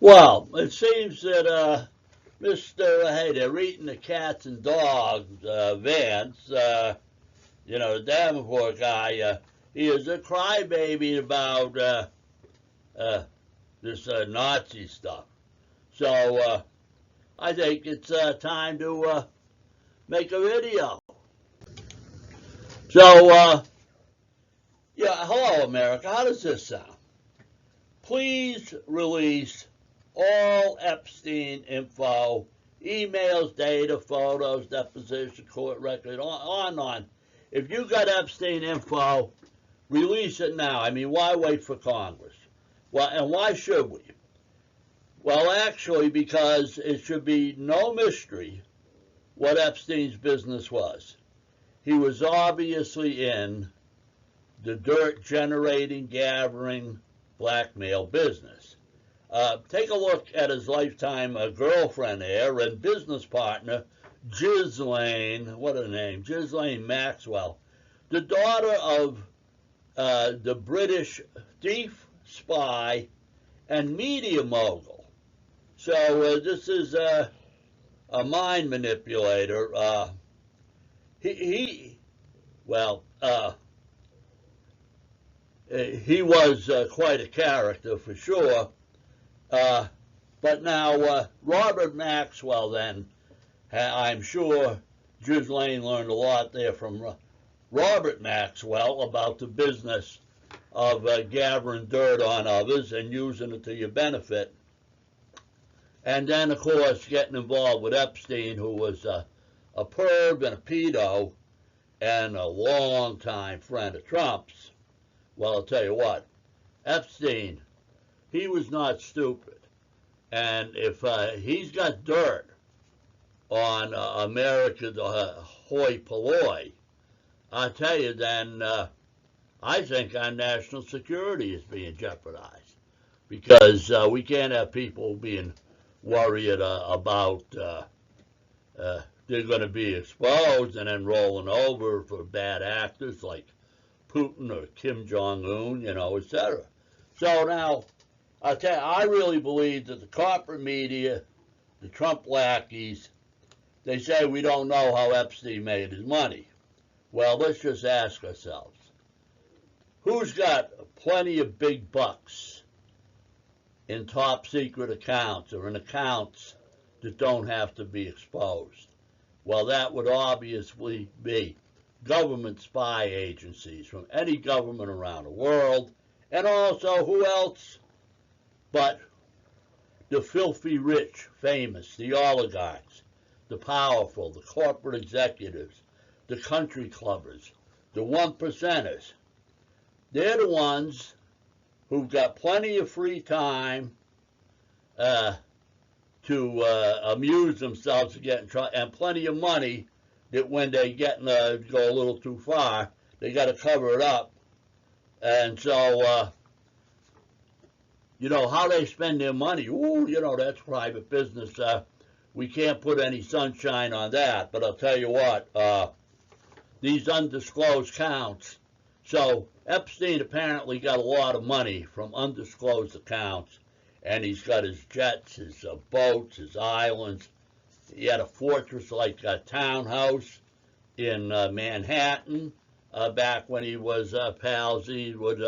Well, it seems that hey, they're eating the cats and dogs. Vance, the Davenport guy, he is a crybaby about this Nazi stuff. So I think it's time to make a video. So, yeah, hello, America. How does this sound? Please release all Epstein info, emails, data, photos, deposition, court record, on and on. If you got Epstein info, release it now. I mean, why wait for Congress? Well, and why should we? Well, actually, because it should be no mystery what Epstein's business was. He was obviously in the dirt-generating, gathering, blackmail business. Take a look at his lifetime girlfriend there and business partner, Ghislaine, what a name, Ghislaine Maxwell, the daughter of the British thief, spy, and media mogul. So this is a mind manipulator. He was quite a character for sure. But now Robert Maxwell, then, I'm sure Ghislaine learned a lot there from Robert Maxwell about the business of gathering dirt on others and using it to your benefit. And then, of course, getting involved with Epstein, who was a perv and a pedo and a long-time friend of Trump's. Well, I'll tell you what, Epstein, he was not stupid. And if he's got dirt on America's hoi polloi, I'll tell you then, I think our national security is being jeopardized. Because we can't have people being worried about they're going to be exposed and then rolling over for bad actors like Putin or Kim Jong-un, etc. So now, I'll tell you, I really believe that the corporate media, the Trump lackeys, they say we don't know how Epstein made his money. Well, let's just ask ourselves, who's got plenty of big bucks in top secret accounts or in accounts that don't have to be exposed? Well, that would obviously be government spy agencies from any government around the world, and also who else but the filthy rich, famous, the oligarchs, the powerful, the corporate executives, the country clubbers, the one percenters. They're the ones who've got plenty of free time to amuse themselves to get in trouble, and plenty of money that when they go a little too far, they got to cover it up. And so, how they spend their money, that's private business. We can't put any sunshine on that. But I'll tell you what, these undisclosed counts. So Epstein apparently got a lot of money from undisclosed accounts, and he's got his jets, his boats, his islands. He had a fortress-like townhouse in Manhattan back when he was palsy with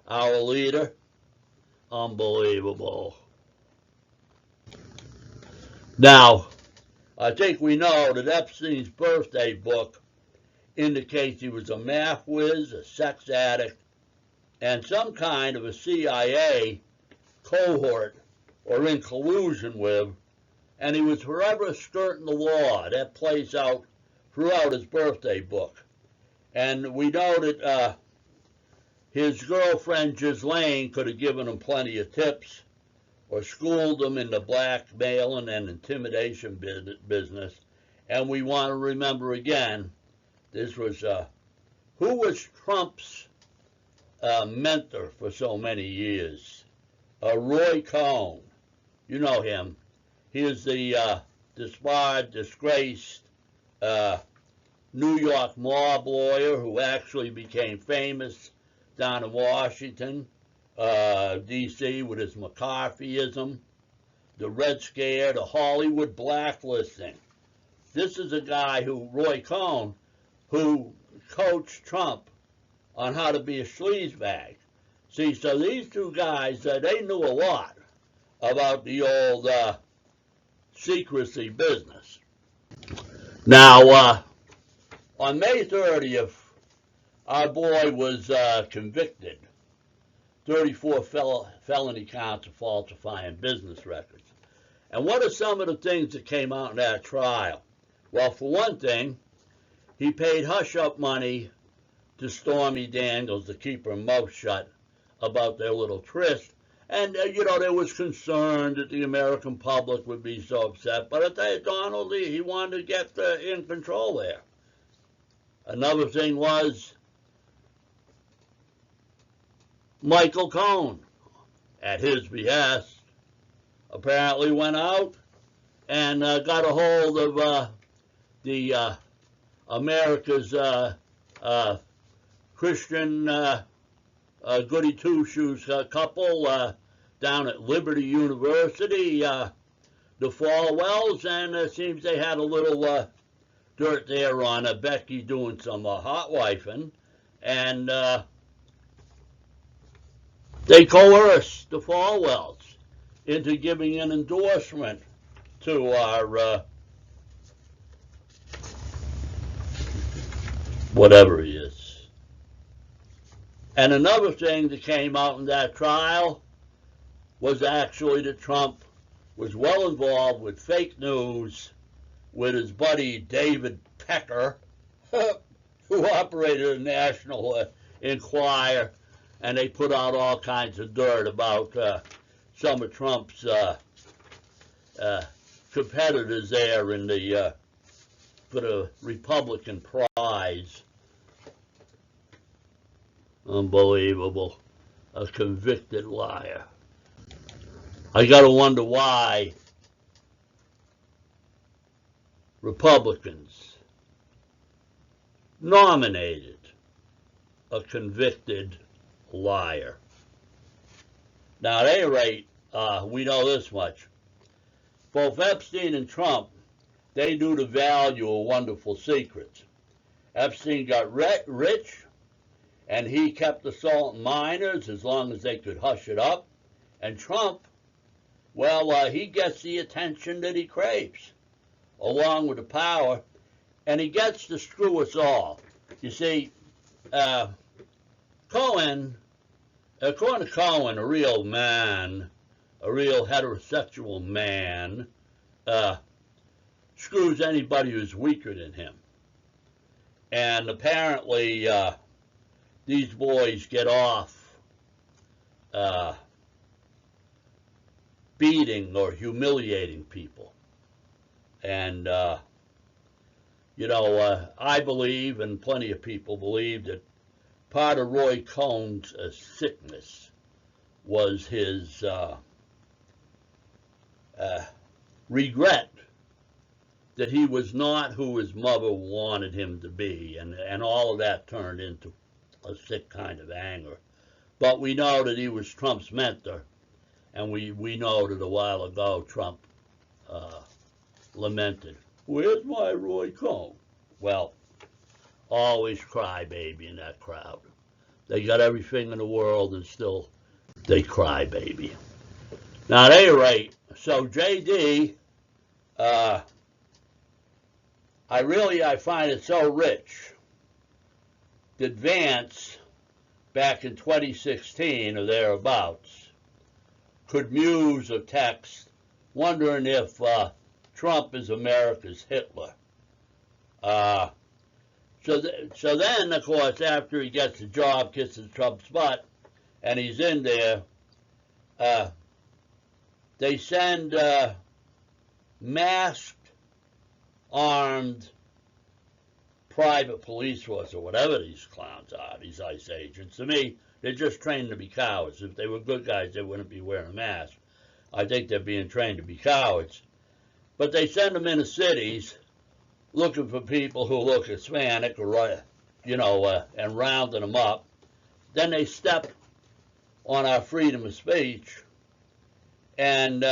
our leader. Unbelievable. Now, I think we know that Epstein's birthday book indicates he was a math whiz, a sex addict, and some kind of a CIA cohort or in collusion with, and he was forever skirting the law. That plays out throughout his birthday book. And we know that his girlfriend Ghislaine could have given him plenty of tips or schooled him in the blackmailing and intimidation business. And we want to remember again, this was, who was Trump's mentor for so many years? Roy Cohn. You know him. He is the disbarred, disgraced New York mob lawyer who actually became famous down in Washington, D.C. with his McCarthyism. the Red Scare, the Hollywood blacklisting. This is a guy who, Roy Cohn, who coached Trump on how to be a sleazebag. See, so these two guys, they knew a lot about the old secrecy business. Now, on May 30th, our boy was convicted, 34 felony counts of falsifying business records. And what are some of the things that came out in that trial? Well, for one thing, he paid hush-up money to Stormy Daniels to keep her mouth shut about their little tryst. And, there was concern that the American public would be so upset. But I tell you, Donald, he wanted to get in control there. Another thing was Michael Cohen, at his behest, apparently went out and got a hold of the America's Christian goody two-shoes couple down at Liberty University, the Falwells, and it seems they had a little dirt there on Becky doing some hot wifing, and they coerced the Falwells into giving an endorsement to our whatever he is. And another thing that came out in that trial was actually that Trump was well involved with fake news with his buddy David Pecker, who operated a National Enquirer, and they put out all kinds of dirt about some of Trump's competitors there in the for the Republican prize. Unbelievable. A convicted liar. I gotta wonder why Republicans nominated a convicted liar. Now, at any rate, we know this much. Both Epstein and Trump, they knew the value of wonderful secrets. Epstein got rich, and he kept assaulting minors as long as they could hush it up. And Trump, well, he gets the attention that he craves, along with the power, and he gets to screw us all. You see, Cohen, according to Cohen, a real man, a real heterosexual man, screws anybody who's weaker than him. And apparently, these boys get off beating or humiliating people. And, I believe, and plenty of people believe, that part of Roy Cohn's sickness was his regret that he was not who his mother wanted him to be, and all of that turned into a sick kind of anger. But we know that he was Trump's mentor, and we know that a while ago Trump lamented, "Where's my Roy Cohn?" Well, always crybaby in that crowd. They got everything in the world and still they crybaby. Now, at any rate, so JD, I find it so rich that Vance, back in 2016 or thereabouts, could muse or text wondering if Trump is America's Hitler. So then, of course, after he gets the job, kisses Trump's butt, and he's in there, they send masked, armed private police force, or whatever these clowns are, these ICE agents. To me, they're just trained to be cowards. If they were good guys, they wouldn't be wearing masks. I think they're being trained to be cowards. But they send them into cities looking for people who look Hispanic, or, and rounding them up. Then they step on our freedom of speech, and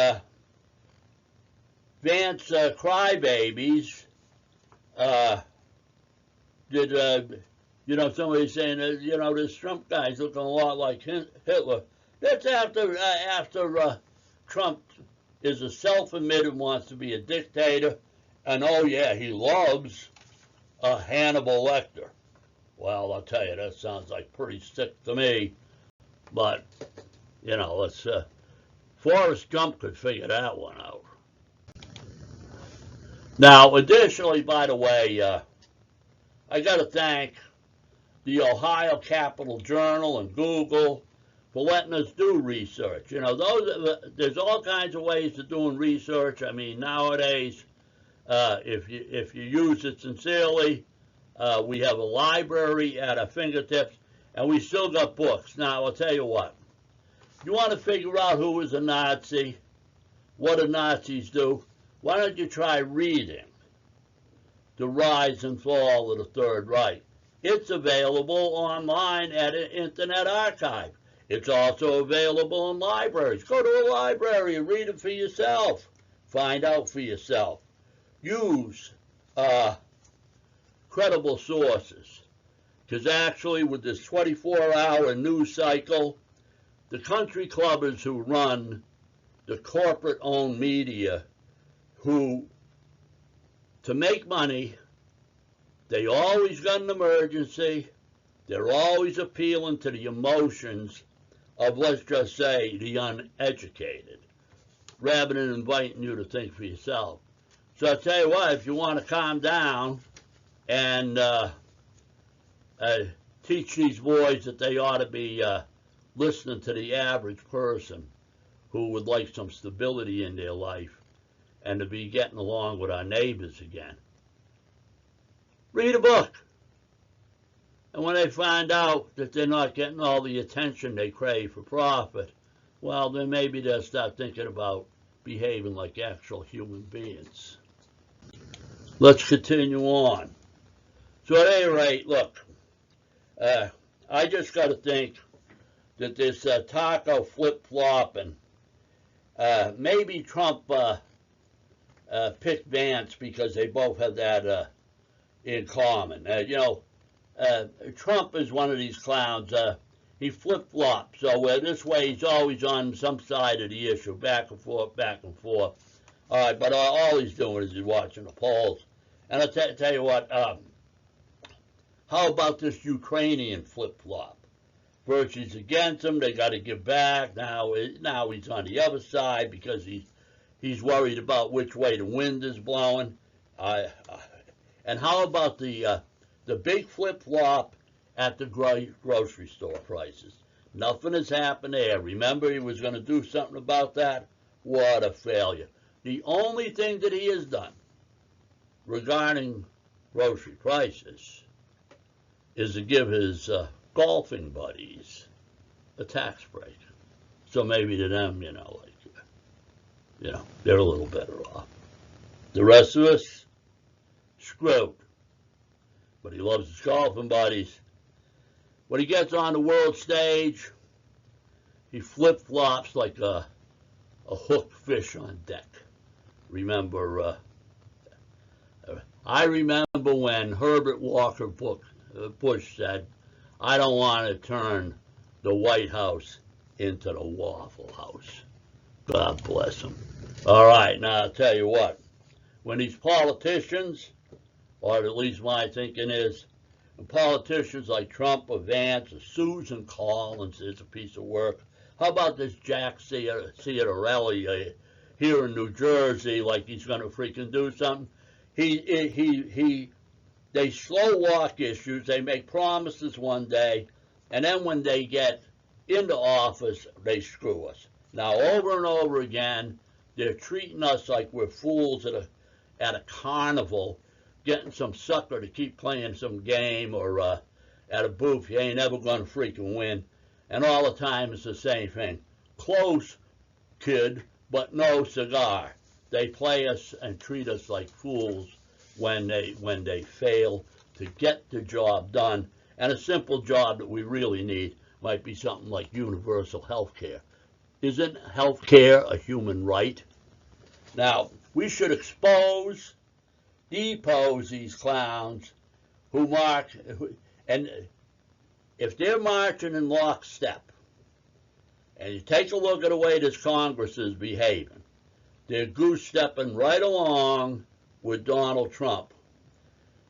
Vance crybabies did, somebody saying that, this Trump guy's looking a lot like Hitler. That's after Trump is a self-admitted, wants to be a dictator, and oh yeah, he loves Hannibal Lecter. Well, I'll tell you, that sounds like pretty sick to me, but, let's, Forrest Gump could figure that one out. Now, additionally, by the way, I got to thank the Ohio Capital Journal and Google for letting us do research. There's all kinds of ways of doing research. I mean, nowadays, if you use it sincerely, we have a library at our fingertips, and we still got books. Now, I'll tell you what. You want to figure out who was a Nazi, what did Nazis do? Why don't you try reading The Rise and Fall of the Third Reich? It's available online at an Internet Archive. It's also available in libraries. Go to a library and read it for yourself. Find out for yourself. Use credible sources. Because actually, with this 24-hour news cycle, the country clubbers who run the corporate-owned media, who, to make money, they always got an emergency. They're always appealing to the emotions of, let's just say, the uneducated, rather than inviting you to think for yourself. So I'll tell you what, if you want to calm down and teach these boys that they ought to be listening to the average person who would like some stability in their life and to be getting along with our neighbors again, read a book. And when they find out that they're not getting all the attention they crave for profit, well, then maybe they'll start thinking about behaving like actual human beings. Let's continue on. So at any rate, look, I just got to think that this taco flip-flopping, maybe Trump picked Vance because they both have that in common. Trump is one of these clowns. He flip-flops. So this way he's always on some side of the issue, back and forth, back and forth. All right, but all he's doing is he's watching the polls. And I'll tell you what, how about this Ukrainian flip-flop? First he's against him, they got to give back. Now he's on the other side because he's worried about which way the wind is blowing. And how about the big flip-flop at the grocery store prices? Nothing has happened there. Remember, he was going to do something about that? What a failure. The only thing that he has done regarding grocery prices is to give his golfing buddies a tax break. So maybe to them, they're a little better off. The rest of us, screwed. But he loves his golfing buddies. When he gets on the world stage, he flip-flops like a hooked fish on deck. Remember, I remember when Herbert Walker Bush said, I don't want to turn the White House into the Waffle House. God bless him. All right, now I'll tell you what. When these politicians, or at least my thinking is, when politicians like Trump or Vance or Susan Collins is a piece of work, how about this Jack Ciattarelli here in New Jersey, like he's going to freaking do something? They slow walk issues. They make promises one day, and then when they get into office, they screw us. Now, over and over again, they're treating us like we're fools at a carnival, getting some sucker to keep playing some game, or at a booth, you ain't never going to freaking win. And all the time it's the same thing. Close, kid, but no cigar. They play us and treat us like fools when they fail to get the job done. And a simple job that we really need might be something like universal health care. Isn't health care a human right? Now, we should expose, depose these clowns who march, and if they're marching in lockstep, and you take a look at the way this Congress is behaving, they're goose-stepping right along with Donald Trump.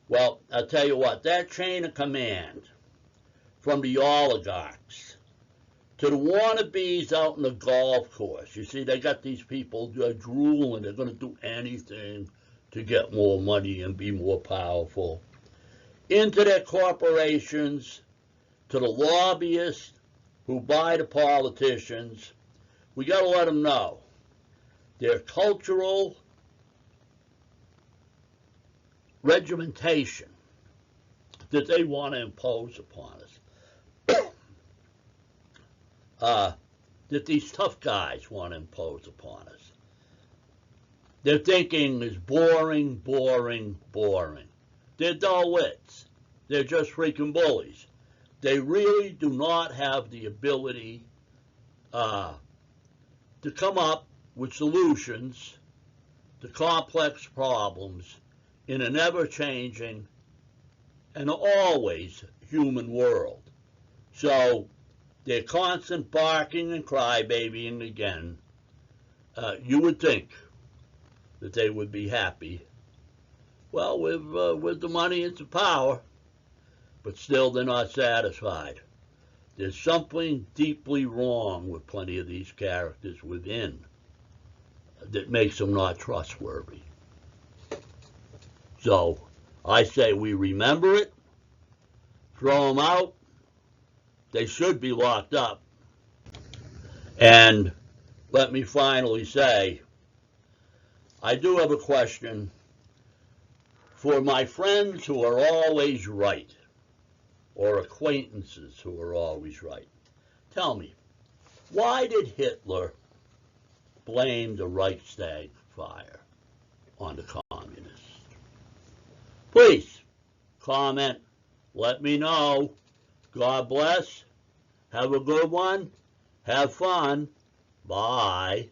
Well, I'll tell you what, that chain of command from the oligarchs to the wannabes out in the golf course. You see, they got these people drooling. They're going to do anything to get more money and be more powerful. Into their corporations, to the lobbyists who buy the politicians, we got to let them know their cultural regimentation that they want to impose upon us. That these tough guys want to impose upon us. Their thinking is boring, boring, boring. They're dull wits. They're just freaking bullies. They really do not have the ability to come up with solutions to complex problems in an ever-changing and always human world. So their constant barking and crybabying again, you would think that they would be happy, well, with the money and the power, but still they're not satisfied. There's something deeply wrong with plenty of these characters within that makes them not trustworthy. So I say we remember it, throw them out. They should be locked up. And let me finally say, I do have a question for my friends who are always right, or acquaintances who are always right. Tell me, why did Hitler blame the Reichstag fire on the communists? Please comment, let me know. God bless. Have a good one. Have fun. Bye.